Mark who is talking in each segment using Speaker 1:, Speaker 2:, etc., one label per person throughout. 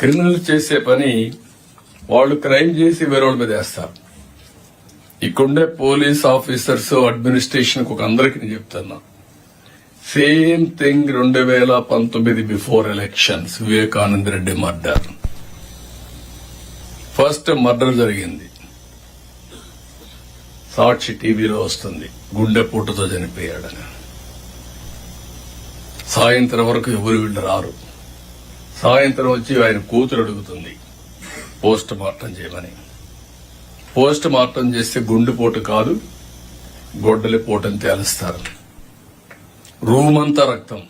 Speaker 1: Criminal చేసే పని వాళ్ళు క్రైమ్ చేసి వేరే వాళ్ళ మీద వేస్తారు. ఇక్కడుండే పోలీస్ ఆఫీసర్స్ అడ్మినిస్ట్రేషన్ ఒక అందరికీ నేను చెప్తున్నా, same thing 2019 before elections Vivekananda Reddy murder. First murder జరిగింది, సాక్షి టీవీలో వస్తుంది, గుండెపోటుతో చనిపోయాడని. సాయంత్రం వరకు ఎవరు వీళ్ళు రారు. సాయంత్రం వచ్చి ఆయన కూతురు అడుగుతుంది పోస్ట్ మార్టం చేయమని. పోస్ట్ మార్టం చేస్తే గుండెపోటు కాదు గొడ్డలిపోటు అని తేలుస్తారు. రూమ్ అంతా రక్తం,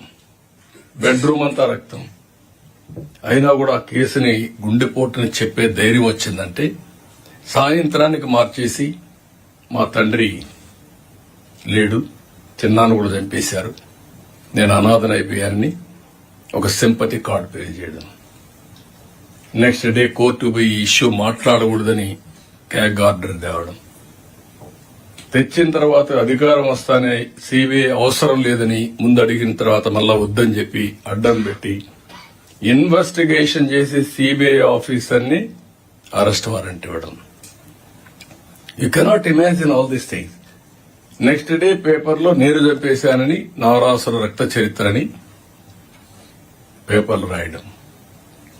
Speaker 1: బెడ్రూమ్ అంతా రక్తం. అయినా కూడా ఆ కేసుని గుండెపోటుని చెప్పే ధైర్యం వచ్చిందంటే సాయంత్రానికి మార్చేసి మా తండ్రి లేడు, చిన్నాను కూడా చంపేశారు, నేను అనాథనైపోయానని ఒక సింపతి కార్డు పే చేయడం. నెక్స్ట్ డే కోర్టు పోయి ఈ ఇష్యూ మాట్లాడకూడదని క్యాగ్ ఆర్డర్ తేవడం. తెచ్చిన తర్వాత అధికారం వస్తానే సిబిఐ అవసరం లేదని ముందు అడిగిన తర్వాత మళ్ళా వద్దని చెప్పి అడ్డం పెట్టి ఇన్వెస్టిగేషన్ చేసి సిబిఐ ఆఫీసర్ని అరెస్ట్ వారెంట్ ఇవ్వడం. You cannot imagine all these things. Next day పేపర్లో నేను చంపేశానని, నవరాసుల రక్త చరిత్ర అని పేపర్లు రాయడం.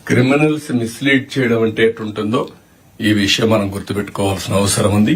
Speaker 1: క్రిమినల్స్ మిస్లీడ్ చేయడం అంటే ఎట్లుంటుందో ఈ విషయం మనం గుర్తుపెట్టుకోవాల్సిన అవసరం ఉంది.